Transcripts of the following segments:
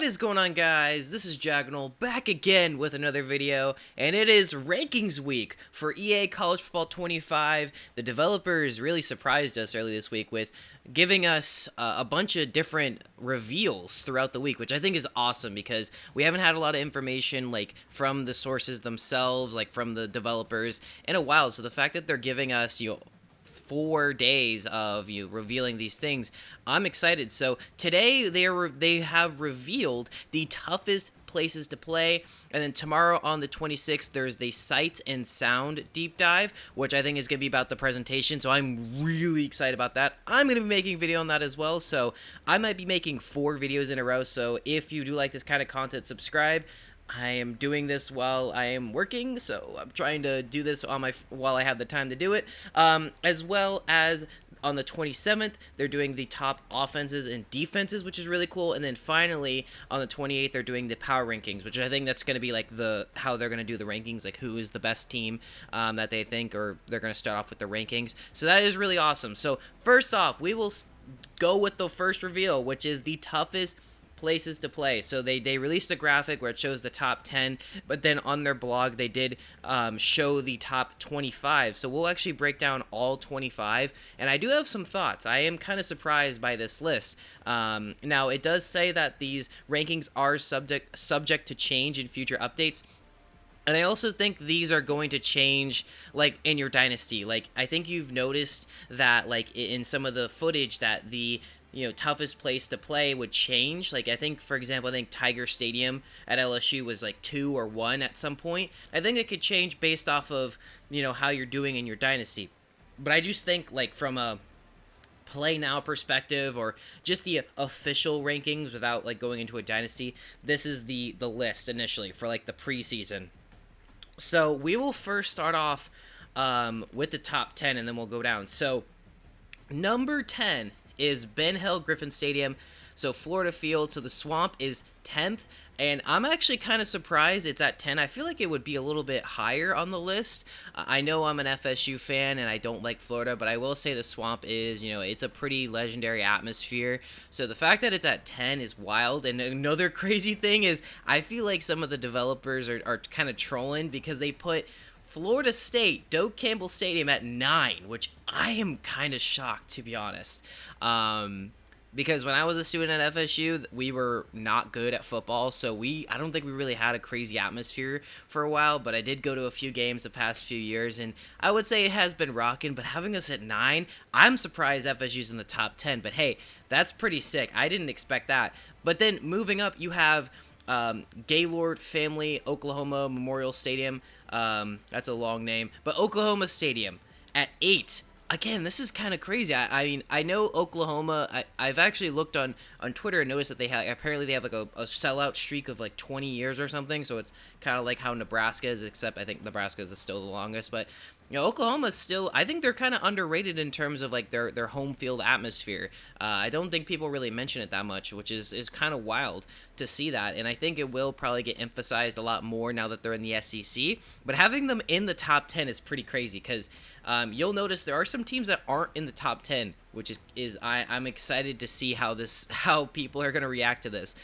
What is going on, guys? This is Jagonal back again with another video, and it is rankings week for EA College Football 25. The developers really surprised us early this week with giving us a bunch of different reveals throughout the week, which I think is awesome because we haven't had a lot of information like from the sources themselves, like from the developers in a while. So the fact that they're giving us 4 days of you revealing these things, I'm excited. So today they have revealed the toughest places to play, and then tomorrow on the 26th there's the sight and sound deep dive, which I think is going to be about the presentation, so I'm really excited about that. I'm going to be making a video on that as well, so I might be making 4 videos in a row. So if you do like this kind of content, subscribe. I am doing this while I am working, so I'm trying to do this on while I have the time to do it. As well as on the 27th, they're doing the top offenses and defenses, which is really cool. And then finally, on the 28th, they're doing the power rankings, which I think that's going to be like how they're going to do the rankings, like who is the best team that they think, or they're going to start off with the rankings. So that is really awesome. So first off, we will go with the first reveal, which is the toughest places to play. So they released a graphic where it shows the top 10, but then on their blog they did show the top 25. So we'll actually break down all 25, and I do have some thoughts. I am kind of surprised by this list. Now it does say that these rankings are subject to change in future updates. And I also think these are going to change, like, in your dynasty. Like, I think you've noticed that, like, in some of the footage that the toughest place to play would change. Like, I think, for example, I think Tiger Stadium at LSU was like 2 or 1 at some point. I think it could change based off of, how you're doing in your dynasty. But I just think, like, from a play now perspective, or just the official rankings without, like, going into a dynasty, this is the list initially for, like, the preseason. So we will first start off with the top 10, and then we'll go down. So number 10 is Ben Hill Griffin Stadium, so Florida Field. So the Swamp is 10th, and I'm actually kind of surprised it's at 10. I feel like it would be a little bit higher on the list. I know I'm an FSU fan and I don't like Florida, but I will say the Swamp is, it's a pretty legendary atmosphere. So the fact that it's at 10 is wild. And another crazy thing is I feel like some of the developers are kind of trolling because they put Florida State, Doak Campbell Stadium at 9, which I am kind of shocked, to be honest. Because when I was a student at FSU, we were not good at football, so I don't think we really had a crazy atmosphere for a while, but I did go to a few games the past few years, and I would say it has been rocking. But having us at 9, I'm surprised FSU's in the top 10, but hey, that's pretty sick. I didn't expect that. But then moving up, you have Gaylord Family Oklahoma Memorial Stadium. That's a long name, but Oklahoma Stadium at 8. Again, this is kind of crazy. I mean, I know Oklahoma. I've actually looked on Twitter and noticed that they apparently they have like a sellout streak of like 20 years or something. So it's kind of like how Nebraska is, except I think Nebraska is still the longest. But Oklahoma's still, I think they're kind of underrated in terms of like their home field atmosphere. I don't think people really mention it that much, which is kind of wild to see that. And I think it will probably get emphasized a lot more now that they're in the SEC. But having them in the top 10 is pretty crazy because you'll notice there are some teams that aren't in the top 10, which I'm excited to see how people are going to react to this.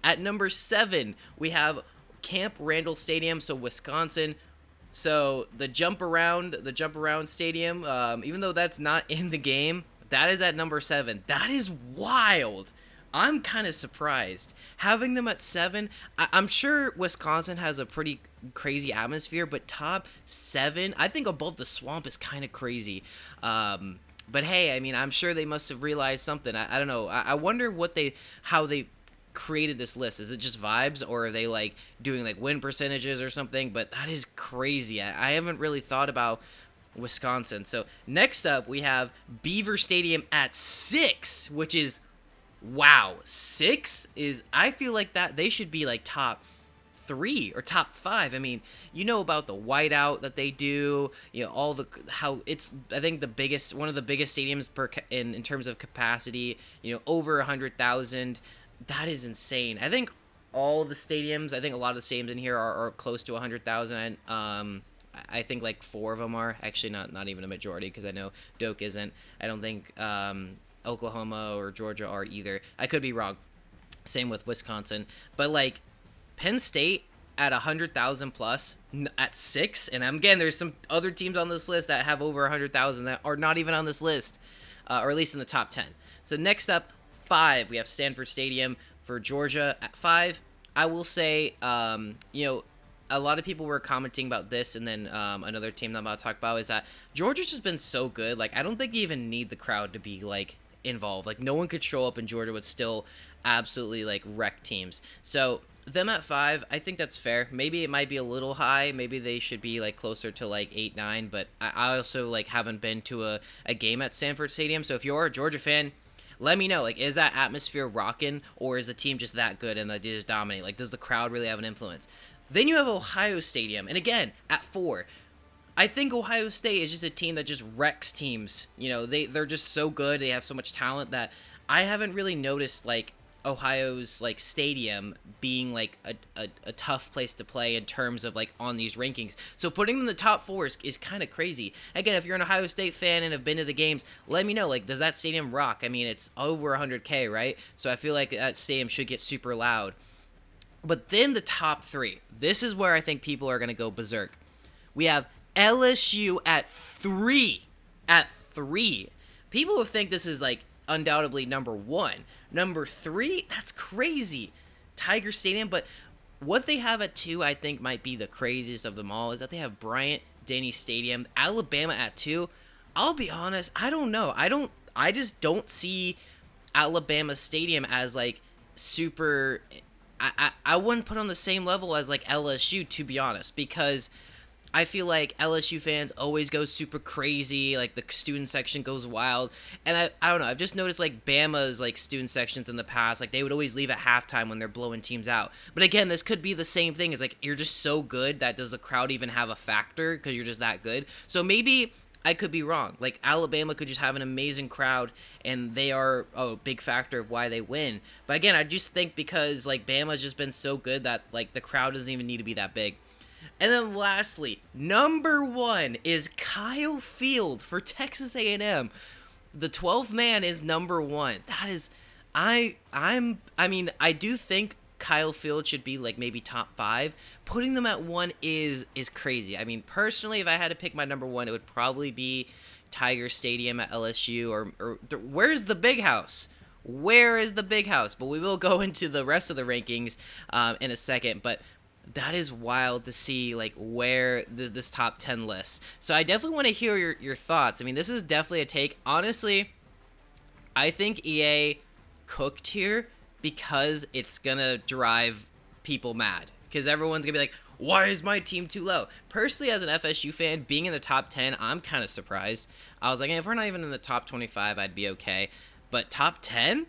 At number 7, we have Camp Randall Stadium, so Wisconsin. So the jump around stadium, even though that's not in the game, that is at number 7. That is wild. I'm kind of surprised having them at 7. I'm sure Wisconsin has a pretty crazy atmosphere, but top 7, I think above the Swamp is kind of crazy. But hey, I mean, I'm sure they must have realized something. I don't know. I wonder how they created this list. Is it just vibes, or are they like doing like win percentages or something? But that is crazy. I haven't really thought about Wisconsin. So next up we have Beaver Stadium at 6, which is wow. 6 is, I feel like that they should be like top 3 or top 5. I mean, about the whiteout that they do, all how it's, I think one of the biggest stadiums in terms of capacity, over 100,000. That is insane. I think all the stadiums, a lot of the stadiums in here are close to 100,000. I think like 4 of them are. Actually, not even a majority, because I know Doak isn't. I don't think Oklahoma or Georgia are either. I could be wrong. Same with Wisconsin. But like Penn State at 100,000 plus at 6, and again, there's some other teams on this list that have over 100,000 that are not even on this list, or at least in the top 10. So next up, 5, we have Stanford Stadium for Georgia at 5. I will say, a lot of people were commenting about this, and then another team that I'm about to talk about is that Georgia's just been so good. Like, I don't think you even need the crowd to be like involved. Like, no one could show up, and Georgia would still absolutely like wreck teams. So them at 5, I think that's fair. Maybe it might be a little high. Maybe they should be like closer to like 8, 9. But I also like haven't been to a game at Stanford Stadium. So if you're a Georgia fan, let me know. Like, is that atmosphere rocking, or is the team just that good and they just dominate? Like, does the crowd really have an influence? Then you have Ohio Stadium, and again at 4. I think Ohio State is just a team that just wrecks teams. You know, they're just so good. They have so much talent that I haven't really noticed like Ohio's like stadium being like a tough place to play in terms of like on these rankings. So putting them in the top 4 is kind of crazy. Again, if you're an Ohio State fan and have been to the games, let me know, like, does that stadium rock? I mean, it's over 100K, right? So I feel like that stadium should get super loud. But then the top 3, this is where I think people are going to go berserk. We have LSU at 3. At 3. People who think this is like undoubtedly number 1. Number 3, that's crazy. Tiger Stadium, but what they have at 2, I think might be the craziest of them all, is that they have Bryant-Denny Stadium, Alabama at 2. I'll be honest, I don't know. I just don't see Alabama Stadium as like super. I wouldn't put on the same level as like LSU, to be honest, because I feel like LSU fans always go super crazy, like the student section goes wild, and I don't know, I've just noticed like Bama's like student sections in the past, like they would always leave at halftime when they're blowing teams out. But again, this could be the same thing, it's like you're just so good that does the crowd even have a factor because you're just that good? So maybe I could be wrong. Like Alabama could just have an amazing crowd and they are a big factor of why they win. But again, I just think because like Bama's just been so good that like the crowd doesn't even need to be that big. And then lastly, number 1 is Kyle Field for Texas A&M. The 12th man is number 1. That is, I mean, I do think Kyle Field should be like maybe top 5. Putting them at 1 is crazy. I mean, personally, if I had to pick my number 1, it would probably be Tiger Stadium at LSU or where's the big house? Where is the big house? But we will go into the rest of the rankings in a second. But that is wild to see like where this top 10 lists. So I definitely want to hear your thoughts. I mean, this is definitely a take. Honestly, I think EA cooked here because it's gonna drive people mad. Because everyone's gonna be like, why is my team too low? Personally, as an FSU fan, being in the top 10, I'm kind of surprised. I was like, if we're not even in the top 25, I'd be okay. But top 10?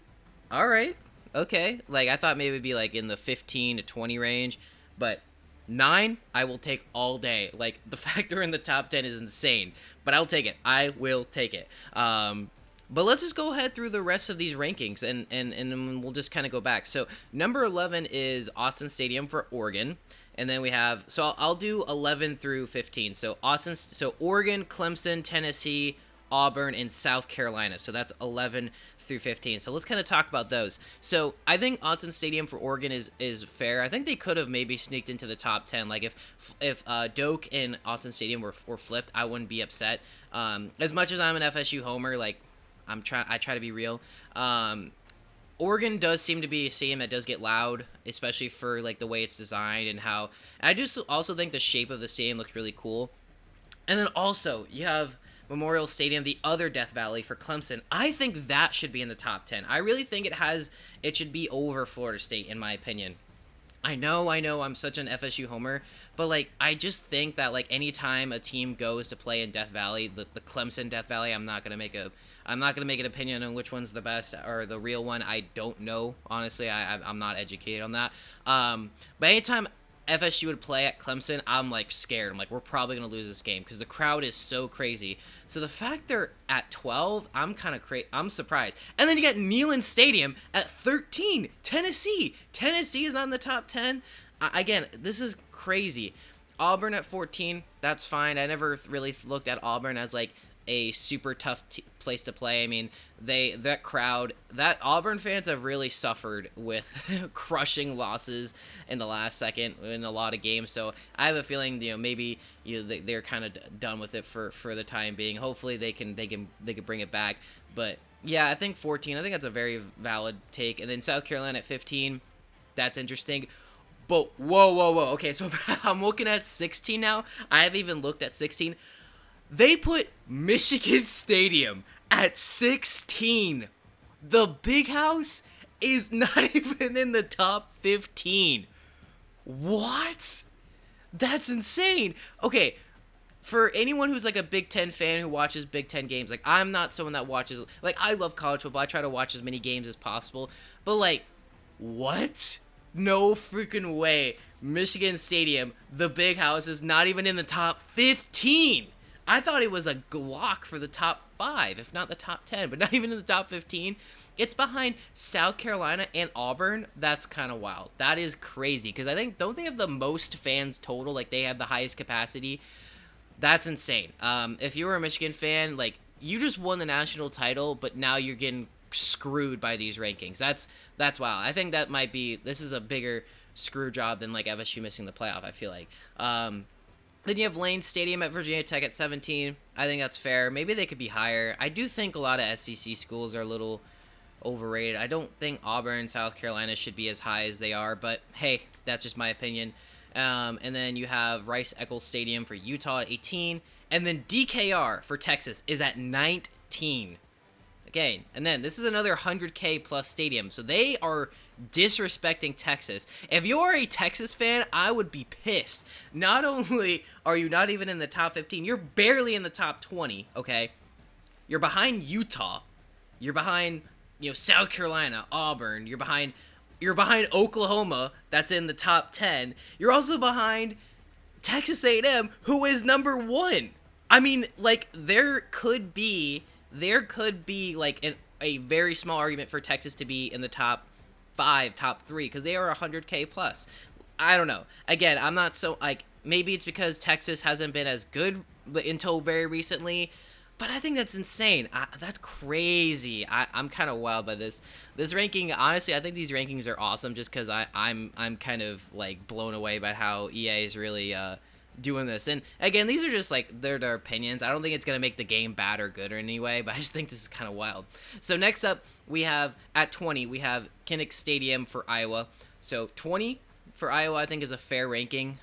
All right, okay. Like, I thought maybe it'd be like in the 15 to 20 range. But 9, I will take all day. Like, the fact they're in the top 10 is insane. But I'll take it. I will take it. But let's just go ahead through the rest of these rankings, and then we'll just kind of go back. So number 11 is Autzen Stadium for Oregon. And then we have, so I'll do 11 through 15. So Oregon, Clemson, Tennessee, Auburn, and South Carolina. So that's 11 through 15. So let's kind of talk about those. So I think Autzen Stadium for Oregon is fair. I think they could have maybe sneaked into the top 10. Like if Doak and Autzen Stadium were flipped, I wouldn't be upset. As much as I'm an FSU homer, like I try to be real. Oregon does seem to be a stadium that does get loud, especially for like the way it's designed and how. I just also think the shape of the stadium looks really cool. And then also you have Memorial Stadium, the other Death Valley for Clemson. I think that should be in the top 10. I really think it should be over Florida State in my opinion. I know I'm such an FSU homer, but like I just think that like anytime a team goes to play in Death Valley, the Clemson Death Valley, I'm not gonna make an opinion on which one's the best or the real one. I don't know, honestly. I'm not educated on that. But anytime FSU would play at Clemson, I'm like scared. I'm like, we're probably gonna lose this game because the crowd is so crazy. So the fact they're at 12, I'm surprised. And then you got Neyland Stadium at 13. Tennessee is on the top 10. Again, this is crazy. Auburn at 14, that's fine. I never really looked at Auburn as like a super tough place to play. I mean, that crowd, that Auburn fans have really suffered with crushing losses in the last second in a lot of games. So I have a feeling, maybe they're kind of done with it for the time being. Hopefully they can bring it back. But yeah, I think 14. I think that's a very valid take. And then South Carolina at 15. That's interesting. But whoa. Okay, so I'm looking at 16 now. I haven't even looked at 16. They put Michigan Stadium at 16. The Big House is not even in the top 15. What? That's insane. Okay, for anyone who's like a Big Ten fan who watches Big Ten games, like I'm not someone that watches, like I love college football. I try to watch as many games as possible. But like, what? No freaking way. Michigan Stadium, the Big House, is not even in the top 15. I thought it was a lock for the top 5, if not the top 10, but not even in the top 15. It's behind South Carolina and Auburn. That's kind of wild. That is crazy, because I think, don't they have the most fans total? Like, they have the highest capacity? That's insane. If you were a Michigan fan, like, you just won the national title, but now you're getting screwed by these rankings. That's wild. I think that might be, this is a bigger screw job than, like, FSU missing the playoff, I feel like. Then you have Lane Stadium at Virginia Tech at 17. I think that's fair. Maybe they could be higher. I do think a lot of SEC schools are a little overrated. I don't think Auburn and South Carolina should be as high as they are, but hey, that's just my opinion. And then you have Rice-Eccles Stadium for Utah at 18. And then DKR for Texas is at 19. Again, and then this is another 100K plus stadium. So they are disrespecting Texas. If you're a Texas fan, I would be pissed. Not only are you not even in the top 15, you're barely in the top 20, okay? You're behind Utah. You're behind, South Carolina, Auburn. You're behind Oklahoma, that's in the top 10. You're also behind Texas A&M, who is number 1. I mean, like, there could be like a very small argument for Texas to be in the top 5, top 3, because they are 100K plus. I don't know. Again, I'm not so, like, maybe it's because Texas hasn't been as good until very recently, but I think that's insane. That's crazy. I'm kind of wild by this ranking. Honestly, I think these rankings are awesome just because I'm kind of like blown away by how EA is really doing this. And again, these are just like their opinions. I don't think it's gonna make the game bad or good or anyway, but I just think this is kind of wild. So next up, we have at 20, we have Kinnick Stadium for Iowa. So 20 for Iowa, I think, is a fair ranking.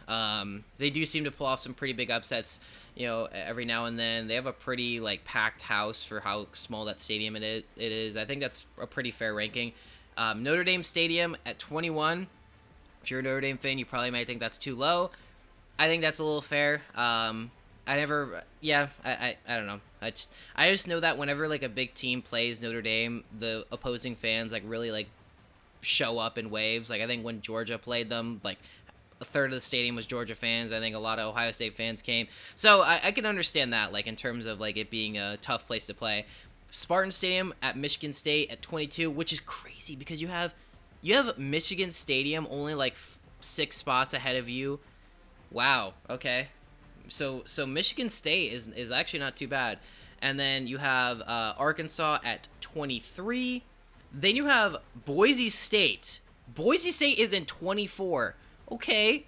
They do seem to pull off some pretty big upsets, every now and then. They have a pretty like packed house for how small that stadium it is. I think that's a pretty fair ranking. Notre Dame Stadium at 21. If you're a Notre Dame fan, you probably might think that's too low. I think that's a little fair. I don't know. I just know that whenever like a big team plays Notre Dame, the opposing fans like really like show up in waves. Like I think when Georgia played them, like a third of the stadium was Georgia fans. I think a lot of Ohio State fans came. So I can understand that, like in terms of like it being a tough place to play. Spartan Stadium at Michigan State at 22, which is crazy because you have Michigan Stadium only like 6 spots ahead of you. Wow. Okay. So Michigan State is actually not too bad. And then you have Arkansas at 23. Then you have Boise State. Boise State is in 24. Okay.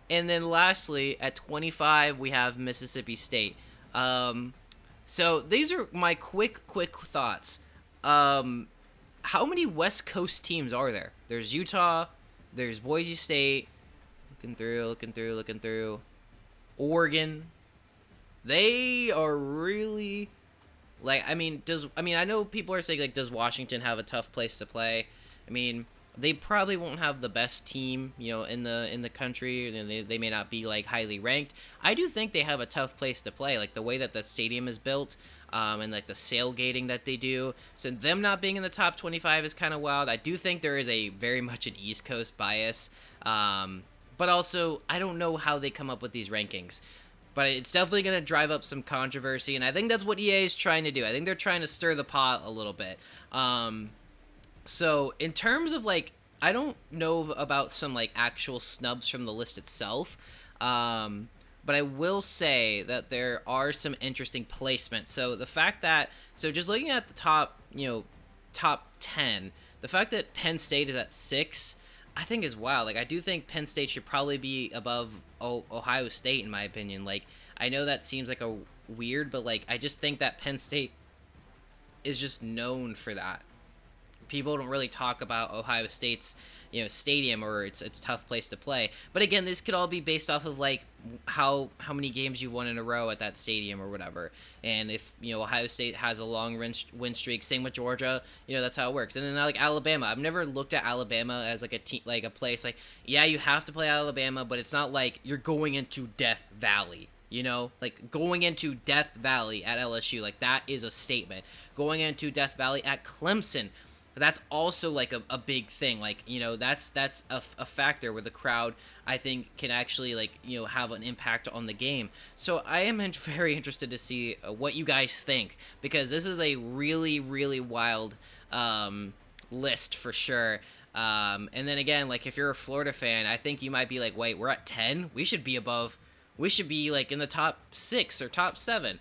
And then lastly, at 25, we have Mississippi State. So these are my quick thoughts. How many West Coast teams are there? There's Utah. There's Boise State. Looking through. Oregon. They are really like, I know people are saying like, does Washington have a tough place to play? I mean, they probably won't have the best team, in the country, and they may not be like highly ranked. I do think they have a tough place to play, like the way that the stadium is built, and like the sailgating that they do. So them not being in the top 25 is kind of wild. I do think there is a very much an East Coast bias. But also, I don't know how they come up with these rankings. But it's definitely going to drive up some controversy, and I think that's what EA is trying to do. I think they're trying to stir the pot a little bit. So, in terms of, like, I don't know about some, like, actual snubs from the list itself. but I will say that there are some interesting placements. So the fact that, so just looking at the top 10, the fact that Penn State is at 6, I think is wild. Like, I do think Penn State should probably be above Ohio State, in my opinion. Like, I know that seems like a weird, but like, I just think that Penn State is just known for that. People don't really talk about Ohio State's stadium, or it's a tough place to play. But again, this could all be based off of like how many games you won in a row at that stadium or whatever. And if Ohio State has a long win streak, same with Georgia, that's how it works. And then like Alabama, I've never looked at Alabama as like a team, like a place like, yeah, you have to play Alabama, but it's not like you're going into Death Valley. Like going into Death Valley at LSU, like that is a statement. Going into Death Valley at Clemson, that's also like a big thing. Like, that's a factor where the crowd, I think, can actually like, have an impact on the game. So I am very interested to see what you guys think, because this is a really, really wild list for sure. And then again, like if you're a Florida fan, I think you might be like, wait, we're at 10? We should be like in the top 6 or top 7.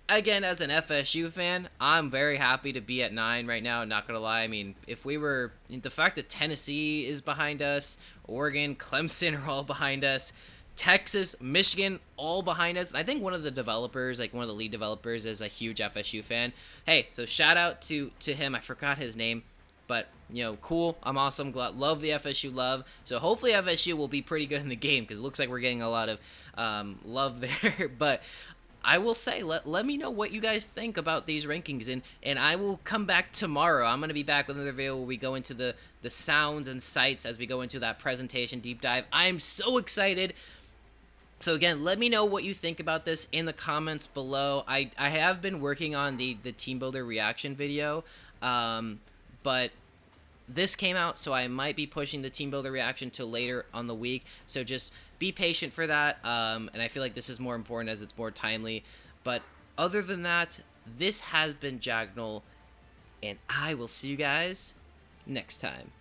Again, as an FSU fan, I'm very happy to be at 9 right now, not gonna lie. I mean, if we were, the fact that Tennessee is behind us, Oregon, Clemson are all behind us, Texas, Michigan, all behind us. And I think one of the developers, like one of the lead developers, is a huge FSU fan. Hey, so shout out to him. I forgot his name, but cool. I'm awesome. Love the FSU love. So hopefully FSU will be pretty good in the game, because it looks like we're getting a lot of love there. But I will say, let me know what you guys think about these rankings, and I will come back tomorrow. I'm going to be back with another video where we go into the sounds and sights as we go into that presentation deep dive. I'm so excited. So again, let me know what you think about this in the comments below. I have been working on the team builder reaction video, but this came out, so I might be pushing the team builder reaction to later on the week. So just be patient for that. And I feel like this is more important as it's more timely. But other than that, this has been Jagnal, and I will see you guys next time.